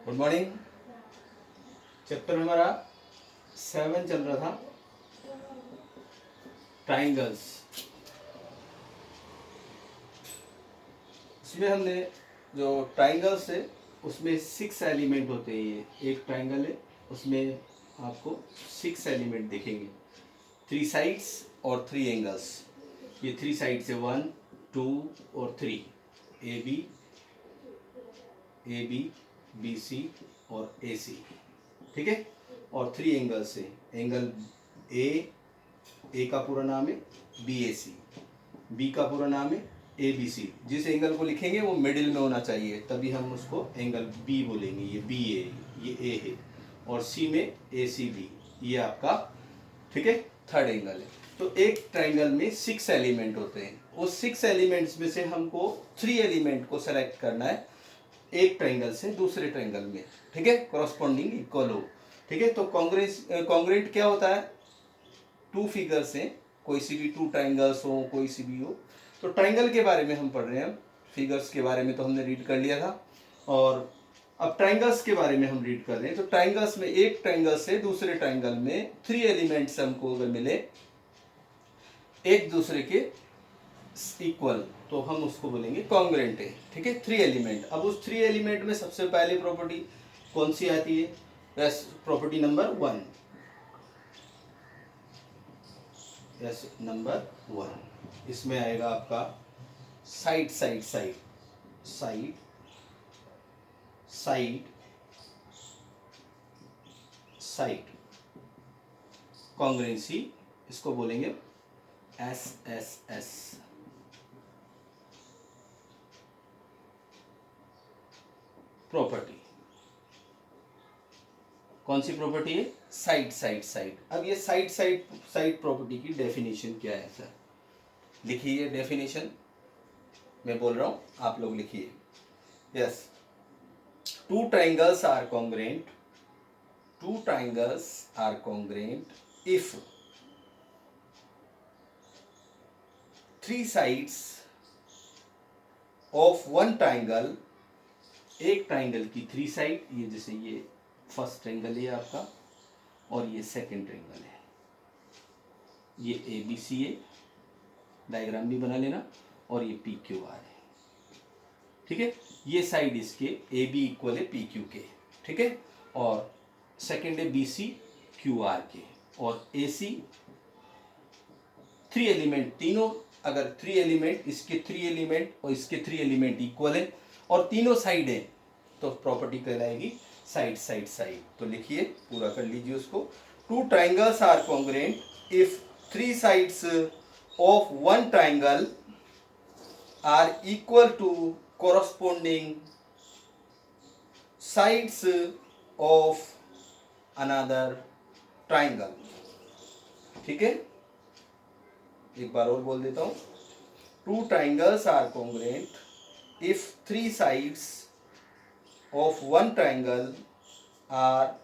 Good morning. Chapter हमारा 7 चल रहा था, ट्राइंगल्स। इसमें हमने जो ट्राइंगल्स है उसमें 6 एलिमेंट होते हैं। ये एक ट्राइंगल है, उसमें आपको 6 एलिमेंट दिखेंगे, 3 साइड्स और 3 एंगल्स। ये 3 साइड्स है 1, 2 और 3, ए बी बी सी और ए सी, ठीक है। और 3 एंगल्स है, एंगल ए का पूरा नाम है बी ए सी, बी का पूरा नाम है ए बी सी। जिस एंगल को लिखेंगे वो मिडिल में होना चाहिए, तभी हम उसको एंगल बी बोलेंगे। ये बी ए, ये ए है, और सी में ए सी बी, ये आपका, ठीक है, थर्ड एंगल है। तो एक ट्राइंगल में 6 एलिमेंट होते हैं। उस 6 एलिमेंट्स में से हमको 3 एलिमेंट को सेलेक्ट करना है एक ट्राइंगल से दूसरे ट्राइंगल में, ठीक है, कॉरस्पॉन्डिंग इक्वल हो, ठीक है। तो कॉन्ग्रुएंट क्या होता है? 2 फिगर्स हैं, कोई सी भी 2 ट्राइंगल्स हो, कोई सी भी हो। तो ट्राइंगल के बारे में हम पढ़ रहे हैं, फिगर्स के बारे में तो हमने रीड कर लिया था, और अब ट्राइंगल्स के बारे में हम रीड कर रहे हैं। तो ट्राइंगल्स में एक ट्राइंगल से दूसरे ट्राइंगल में 3 एलिमेंट्स हमको अगर मिले एक दूसरे के इक्वल, तो हम उसको बोलेंगे कॉन्ग्रुएंट है, ठीक है। 3 एलिमेंट। अब उस 3 एलिमेंट में सबसे पहले प्रॉपर्टी कौन सी आती है? Yes, property number 1, yes number 1। इसमें आएगा आपका side side side side side side congruency, इसको बोलेंगे एस एस एस। प्रॉपर्टी कौन सी प्रॉपर्टी है? Side side side. अब ये साइड साइड साइड प्रॉपर्टी की डेफिनेशन क्या है सर? लिखिए डेफिनेशन, मैं बोल रहा हूं, आप लोग लिखिए। Yes, 2 triangles are congruent, 2 triangles are congruent if 3 sides of one triangle, एक ट्राइंगल की 3 साइड, ये जैसे ये फर्स्ट ट्राइंगल है आपका, और ये सेकंड ट्राइंगल है, ये ए बी सी है, डायग्राम भी बना लेना, और ये पी क्यू आर है, ठीक है। ये साइड इसके ए बी इक्वल है पी क्यू के, ठीक है, और सेकंड है बी सी क्यू आर के, और ए सी 3 एलिमेंट, तीनों, अगर 3 एलिमेंट, इसके 3 एलिमेंट और इसके 3 एलिमेंट इक्वल है और तीनों साइड है, तो प्रॉपर्टी कहलाएगी साइड साइड साइड। तो लिखिए, पूरा कर लीजिए उसको। 2 triangles are congruent if 3 sides of one triangle are equal to corresponding sides of another triangle, ठीक है। एक बार और बोल देता हूं। 2 triangles are congruent if 3 sides of one triangle are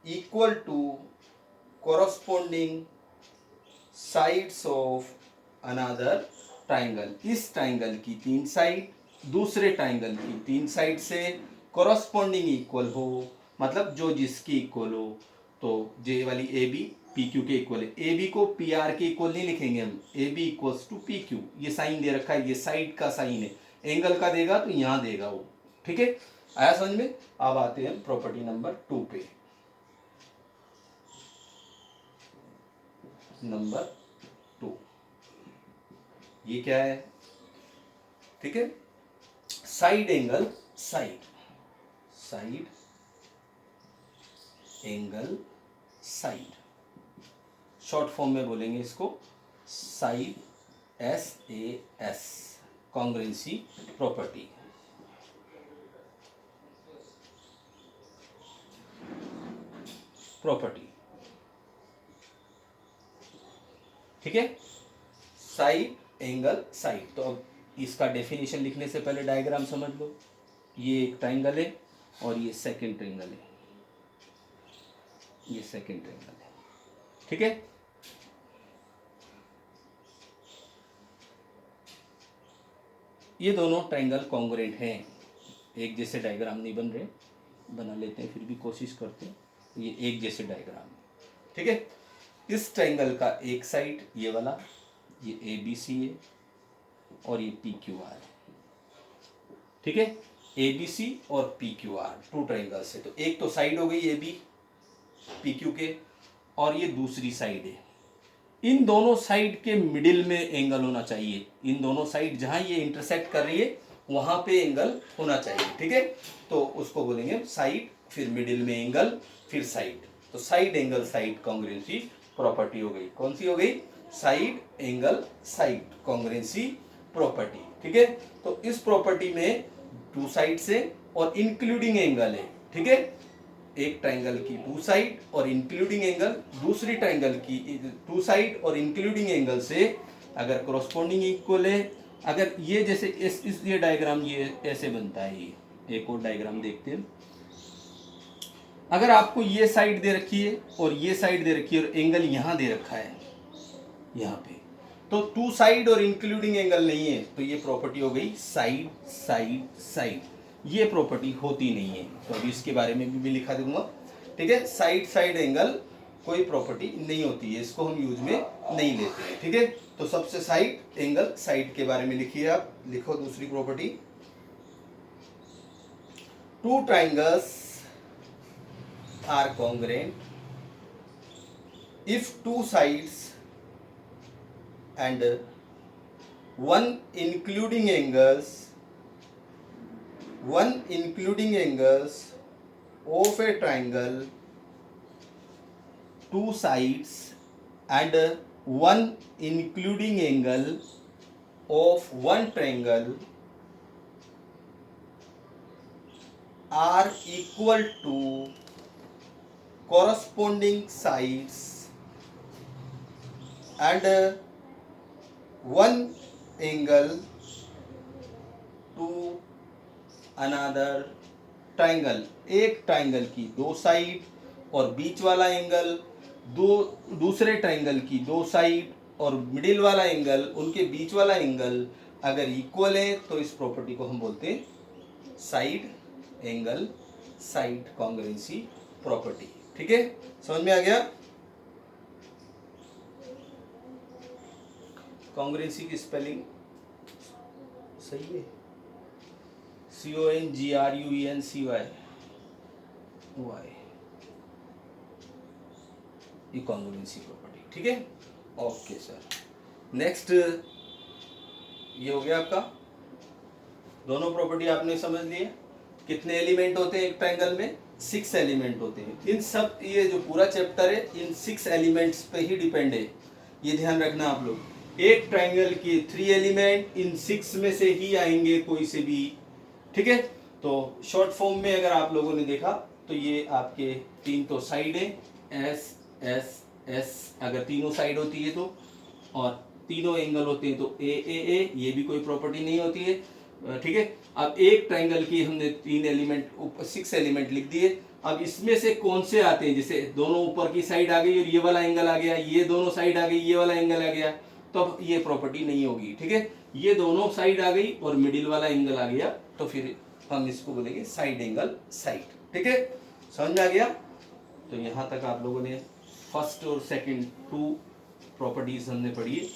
equal to corresponding sides of another triangle। इस triangle की 3 side दूसरे ट्राइंगल की 3 साइड से corresponding इक्वल हो, मतलब जो जिसकी इक्वल हो। तो जे वाली ए बी पी क्यू के इक्वल है, ए बी को पी आर के इक्वल नहीं लिखेंगे हम, A B equals to P Q, ये साइन दे रखा है, ये साइड का साइन है, एंगल का देगा तो यहां देगा वो, ठीक है। आया समझ में? अब आते हैं प्रॉपर्टी नंबर 2 पे। नंबर 2, ये क्या है? ठीक है, side angle side, side angle side, short form में बोलेंगे इसको side, S A S, congruency property. Property, ठीक है, साइड एंगल साइड। तो अब इसका डेफिनेशन लिखने से पहले डायग्राम समझ लो। ये एक ट्राइंगल है और ये सेकंड ट्राइंगल है, ये सेकंड ट्राइंगल है, ठीक है। ये दोनों ट्राइंगल कॉन्ग्रुएंट हैं, एक जैसे डायग्राम नहीं बन रहे, बना लेते हैं, फिर भी कोशिश करते हैं। ये एक जैसे डायग्राम, ठीक है। इस ट्रायंगल का एक साइड ये वाला, ये ए बी सी है और ये पी क्यू आर है, ठीक है। ए बी सी और P Q R two triangles है। तो एक तो साइड हो गई ए बी पी क्यू के, और ये दूसरी साइड है। इन दोनों साइड के मिडिल में एंगल होना चाहिए। इन दोनों साइड जहां ये इंटरसेक्ट कर रही है वहां पे एंगल होना चाहिए, ठीक है। तो उसको बोलेंगे साइड, फिर मिडिल में एंगल, फिर साइड। तो side angle side congruency property हो गई। कौन सी हो गई? Side angle side congruency property, ठीक है। तो इस प्रॉपर्टी में टू साइड से और इंक्लूडिंग एंगल है, ठीक है। एक ट्रायंगल की टू साइड और इंक्लूडिंग एंगल, दूसरी ट्रायंगल की टू साइड और इंक्लूडिंग एंगल से अगर कॉरस्पॉन्डिंग इक्वल है, अगर ये जैसे इस ये डायग्राम ये ऐसे बनता है। ये एक और डायग्राम देखते हैं। अगर आपको ये साइड दे रखी है और ये साइड दे रखी है और एंगल यहां दे रखा है यहाँ पे, तो टू साइड और इंक्लूडिंग एंगल नहीं है, तो ये प्रॉपर्टी हो गई साइड साइड साइड। ये प्रॉपर्टी होती नहीं है, तो अभी इसके बारे में भी लिखा दूंगा, ठीक है। साइड साइड एंगल कोई प्रॉपर्टी नहीं होती है, इसको हम यूज में नहीं लेते हैं, ठीक है। तो सबसे साइड एंगल साइड के बारे में लिखिए आप। लिखो दूसरी property, two triangles are congruent if two sides and one including angles of a triangle, two sides and one including angle of one triangle are equal to corresponding sides and one angle to another triangle। एक triangle की दो side और बीच वाला angle, दूसरे triangle की दो side और middle वाला एंगल, उनके बीच वाला एंगल अगर इक्वल है तो इस प्रॉपर्टी को हम बोलते हैं side angle side congruency property, ठीक है। समझ में आ गया? कॉन्ग्रुएंसी की स्पेलिंग सही है, CONGRUENCY ये कॉन्ग्रुएंसी प्रॉपर्टी, ठीक है। ओके सर, नेक्स्ट ये हो गया आपका। दोनों प्रॉपर्टी आपने समझ लिए। कितने एलिमेंट होते हैं एक ट्रायंगल में? 6 एलिमेंट होते हैं। इन सब, ये जो पूरा चैप्टर है इन 6 एलिमेंट्स पे ही डिपेंड है, ये ध्यान रखना आप लोग। एक ट्रायंगल के 3 एलिमेंट इन 6 में से ही आएंगे, कोई से भी, ठीक है। तो शॉर्ट फॉर्म में अगर आप लोगों ने देखा तो ये आपके 3 तो साइड है, एस एस एस अगर तीनों साइड होती है तो, और तीनों एंगल होते हैं तो ए, ये भी कोई प्रॉपर्टी नहीं होती है, ठीक है। अब एक ट्रायंगल की हमने 3 एलिमेंट 6 एलिमेंट लिख दिए। अब इसमें से कौन से आते हैं, जैसे दोनों ऊपर की साइड आ गई और ये वाला एंगल आ गया, ये दोनों साइड आ गई, ये वाला एंगल आ गया, तो अब ये प्रॉपर्टी नहीं होगी, ठीक है। ये दोनों साइड आ गई और मिडिल वाला एंगल आ गया, तो फिर हम इसको बोलेंगे साइड एंगल साइड, ठीक है। समझ में आ गया? तो यहाँ तक आप लोगों ने फर्स्ट और सेकंड 2 प्रॉपर्टीज हमने पढ़ी है।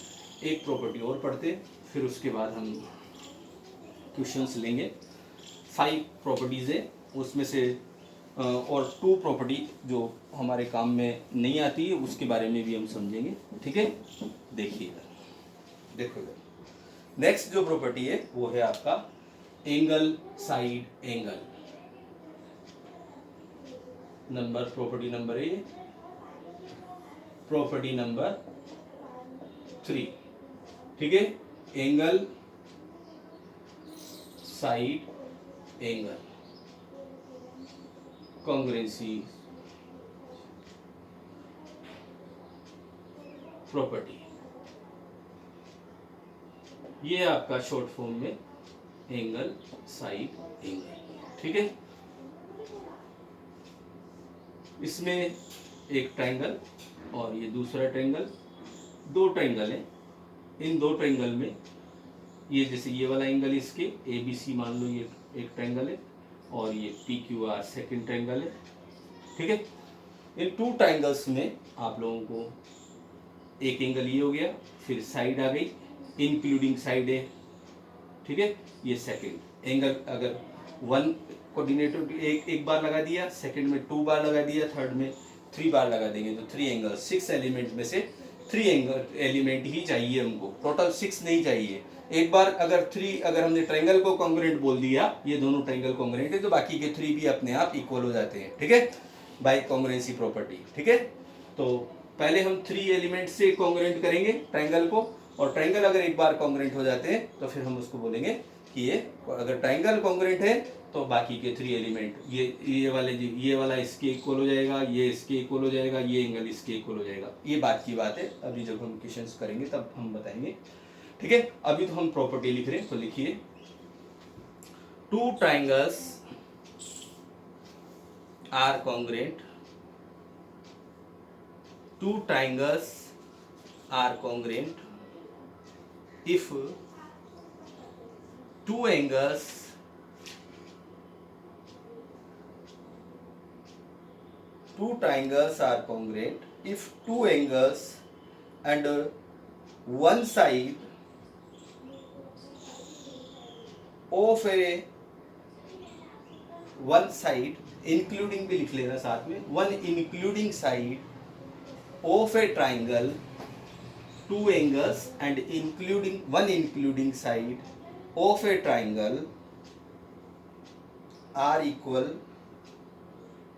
एक प्रॉपर्टी और पढ़ते, फिर उसके बाद हम क्वेश्चंस लेंगे। 5 प्रॉपर्टीज है उसमें से, और 2 प्रॉपर्टी जो हमारे काम में नहीं आती है उसके बारे में भी हम समझेंगे, ठीक है। देखिएगा, देखो इधर नेक्स्ट जो प्रॉपर्टी है वो है आपका angle side angle. Property number A, property number 3, ठीक है। Angle side angle congruency property, ये आपका शॉर्ट फॉर्म में एंगल साइड एंगल, ठीक है। इसमें एक ट्रायंगल और ये दूसरा ट्रायंगल, 2 ट्रायंगल है। इन 2 ट्रायंगल में ये जैसे ये वाला एंगल इसके ABC मान लो, ये एक ट्रायंगल है और ये P Q R second triangle है। ठीक है, इन टू ट्रायंगल्स में आप लोगों को एक एंगल ये हो गया, फिर साइड आ गई इंक्लूडिंग साइड है। ठीक है, ये सेकंड एंगल अगर वन कोऑर्डिनेटर एक बार लगा दिया, सेकंड में 2 बार लगा दिया, थर्ड में 3 बार लगा देंगे तो 3 एंगल, 6 एलिमेंट में से 3 एंगल एलिमेंट ही चाहिए हमको, टोटल 6 नहीं चाहिए। एक बार अगर हमने ट्रायंगल को कॉन्ग्रुएंट बोल दिया, ये दोनों ट्रायंगल कॉन्ग्रुएंट है, तो बाकी के 3 भी अपने आप इक्वल हो जाते हैं। ठीक है, बाय कॉन्ग्रुएंसी प्रॉपर्टी। ठीक है, तो पहले हम 3 एलिमेंट से कॉन्ग्रुएंट करेंगे ट्रायंगल को, और ट्रायंगल अगर एक बार कॉन्ग्रुएंट हो जाते हैं तो फिर हम उसको बोलेंगे कि ये अगर ट्रायंगल कॉन्ग्रुएंट है तो बाकी के 3 एलिमेंट ये वाला इसके इक्वल हो जाएगा, ये इसके इक्वल हो जाएगा, ये एंगल इसके इक्वल हो जाएगा। ये बात की बात है, अभी जब हम क्वेश्चंस करेंगे तब हम बताएंगे। ठीक है, अभी तो हम प्रॉपर्टी लिख रहे हैं, तो लिखिए two triangles are congruent, two triangles are congruent if two angles are congruent if two angles and one side of a one side including भी लिख लेना साथ में, one including side of a triangle, two angles and one including side of a triangle are equal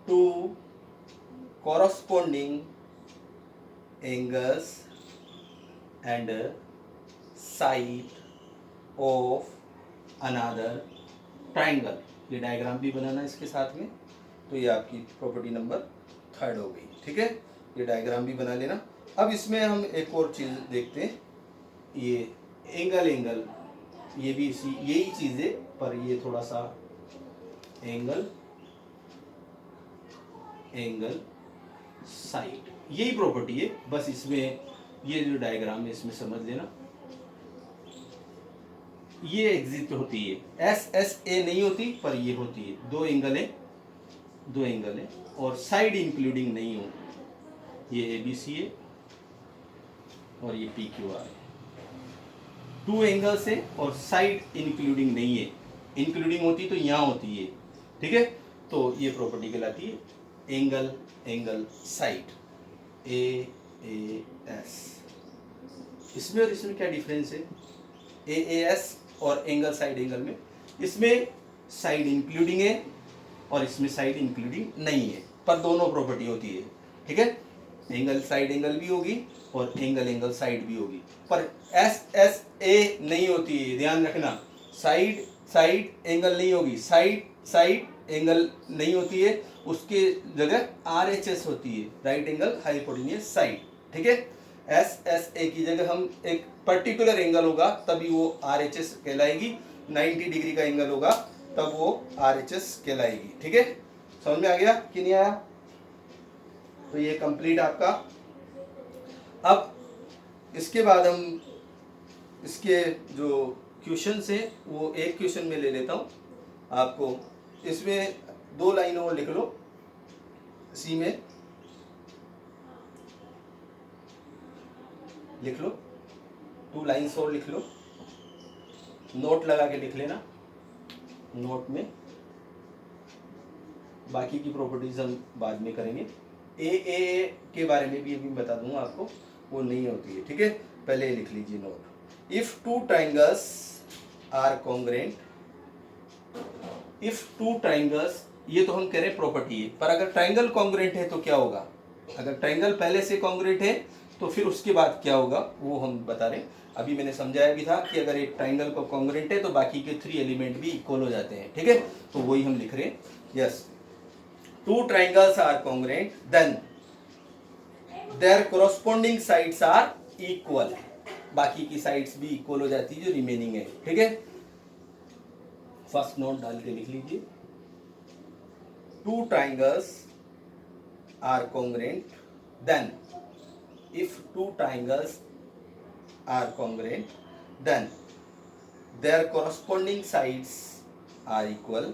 to corresponding angles and side of another triangle। ये diagram भी बनाना इसके साथ में, तो ये आपकी प्रॉपर्टी नंबर 3 हो गई। ठीक है, ये डायग्राम भी बना लेना। अब इसमें हम एक और चीज देखते हैं, ये एंगल ये भी इसी यही चीज है, पर ये थोड़ा सा एंगल साइड, यही प्रॉपर्टी है, बस इसमें ये जो डायग्राम है इसमें समझ लेना। ये एग्जिट होती है, एस एस ए नहीं होती, पर ये होती है। दो एंगल है और साइड इंक्लूडिंग नहीं हो, ये ए बी सी है और ये पी क्यू आर है। 2 एंगल्स है और साइड इंक्लूडिंग नहीं है, इंक्लूडिंग होती तो यहाँ होती है। ठीक है, तो ये प्रॉपर्टी कहलाती है एंगल साइड, ए एस। इसमें और इसमें क्या डिफरेंस है, ए एस और एंगल साइड एंगल में? इसमें साइड इंक्लूडिंग है और इसमें साइड इंक्लूडिंग नहीं है, पर दोनों प्रॉपर्टी होती है। ठीक है, एंगल साइड एंगल भी होगी और एंगल साइड भी होगी, पर एस एस ए नहीं होती है, ध्यान रखना। साइड एंगल नहीं होगी, साइड एंगल नहीं होती है, उसके जगह आर एच एस होती है, राइट एंगल हाइपोटेन्यूस साइड। ठीक है, एस एस ए की जगह हम एक पर्टिकुलर एंगल होगा तभी वो आर एच एस कहलाएगी, 90 डिग्री का एंगल होगा तब वो आर एच एस कहलाएगी। ठीक है, समझ में आ गया कि नहीं आया? तो ये कंप्लीट आपका। अब इसके बाद हम इसके जो क्वेश्चंस हैं वो एक क्वेश्चन में ले लेता हूँ आपको। इसमें 2 लाइन और लिख लो, इसी में लिख लो, 2 लाइन्स और लिख लो, नोट लगा के लिख लेना, नोट में बाकी की प्रॉपर्टीज हम बाद में करेंगे। ए के बारे में भी अभी बता दूंगा आपको, वो नहीं होती है। ठीक है, पहले लिख लीजिए note. If two triangles are congruent, if two triangles, ये तो हम कह रहे हैं प्रॉपर्टी है, पर अगर ट्राइंगल कॉन्ग्रुएंट है तो क्या होगा? अगर ट्राइंगल पहले से कॉन्ग्रुएंट है तो फिर उसके बाद क्या होगा वो हम बता रहे हैं। अभी मैंने समझाया भी था कि अगर एक ट्राइंगल को कॉन्ग्रुएंट है तो बाकी के 3 एलिमेंट भी इक्वल हो जाते हैं। ठीक है, तो वही हम लिख रहे हैं। Yes, two triangles are congruent then their corresponding sides are equal, बाकी की साइड्स भी इक्वल हो जाती है जो रिमेनिंग है। ठीक है, फर्स्ट नोट डाल के लिख लीजिए, two triangles are congruent then, if two triangles are congruent then their corresponding sides are equal,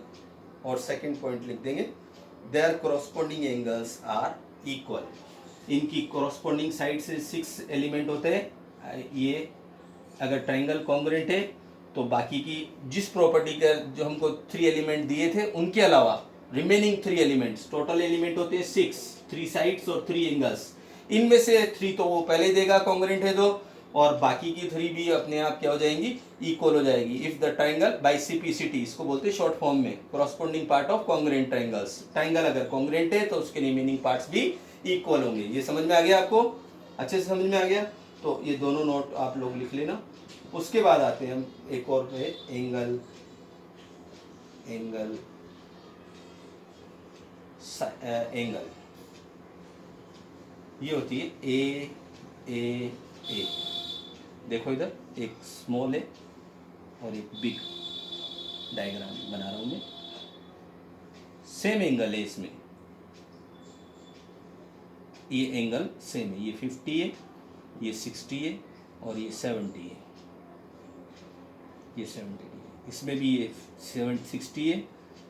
और सेकंड पॉइंट लिख देंगे, their corresponding angles are equal. इनकी कॉरस्पॉन्डिंग साइड से 6 एलिमेंट होते हैं। ये अगर ट्राइंगल कॉन्ग्रुएंट है तो बाकी की जिस प्रॉपर्टी का जो हमको 3 एलिमेंट दिए थे उनके अलावा रिमेनिंग 3 एलिमेंट्स, टोटल एलिमेंट होते हैं 6, 3 साइड्स और 3 एंगल्स, इनमें से 3 तो वो पहले देगा कॉन्ग्रुएंट है तो, और बाकी की 3 भी अपने आप क्या हो जाएंगी, इक्वल हो जाएगी। If the triangle by CPCT, इसको बोलते हैं शॉर्ट फॉर्म में, corresponding part of congruent triangles. Triangle अगर कॉन्ग्रुएंट है तो उसके रिमेनिंग पार्ट्स भी इक्वल होंगे। ये समझ में आ गया आपको, अच्छे से समझ में आ गया? तो ये दोनों नोट आप लोग लिख लेना। उसके बाद आते हैं हम एक और पे, एंगल एंगल एंगल, ये होती है ए ए ए। देखो इधर एक स्मॉल है और एक बिग, डायग्राम बना रहा हूं मैं। सेम एंगल है इसमें, ये एंगल सेम है, ये 50 है, ये 60 है और ये 70 है, ये 70 है। इसमें भी ये 60 है,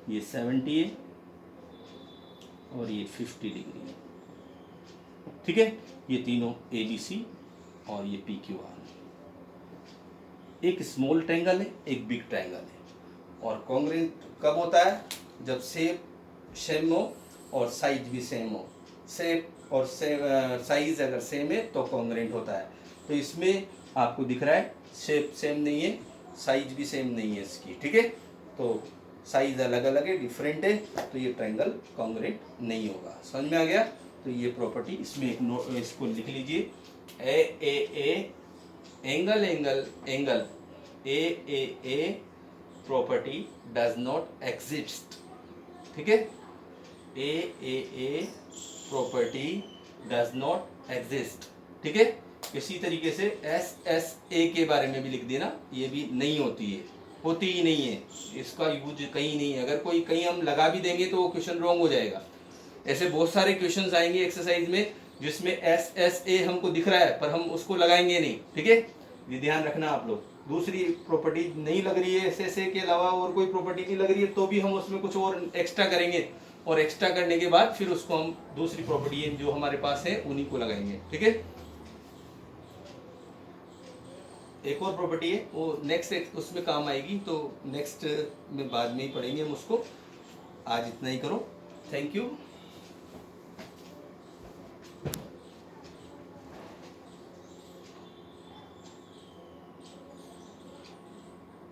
ये 70 है और ये 50 डिग्री है। ठीक है, ये तीनों ABC और ये PQR। एक स्मॉल ट्रायंगल है, एक बिग ट्रायंगल है। और कॉन्ग्रुएंट कब होता है? जब शेप सेम हो और साइज भी सेम हो। शेप और साइज अगर सेम है तो कॉन्ग्रुएंट होता है। तो इसमें आपको दिख रहा है शेप सेम नहीं है, साइज भी सेम नहीं है इसकी। ठीक है, तो साइज अलग अलग है, डिफरेंट है, तो ये ट्रायंगल कॉन्ग्रुएंट नहीं होगा। समझ में आ गया? तो ये प्रॉपर्टी इसमें एक नोट, इसको लिख लीजिए, A angle angle angle a property does not exist. ठीक है, a property does not exist. ठीक है, इसी तरीके से SSA के बारे में भी लिख देना, ये भी नहीं होती है, होती ही नहीं है, इसका यूज कहीं नहीं है। अगर कोई कहीं हम लगा भी देंगे तो वो क्वेश्चन रॉन्ग हो जाएगा। ऐसे बहुत सारे क्वेश्चंस आएंगे एक्सरसाइज में जिसमें SSA हमको दिख रहा है पर हम उसको लगाएंगे नहीं। ठीक है, ये ध्यान रखना आप लोग। दूसरी प्रॉपर्टी नहीं लग रही है, SSA के अलावा और कोई प्रॉपर्टी नहीं लग रही है, तो भी हम उसमें कुछ और एक्स्ट्रा करेंगे, और एक्स्ट्रा करने के बाद फिर उसको हम दूसरी प्रॉपर्टी जो हमारे पास है उन्हीं को लगाएंगे। ठीक है, एक और प्रॉपर्टी है वो नेक्स्ट उसमें काम आएगी, तो नेक्स्ट में बाद में ही पढ़ेंगे हम उसको। आज इतना ही करो। Thank you.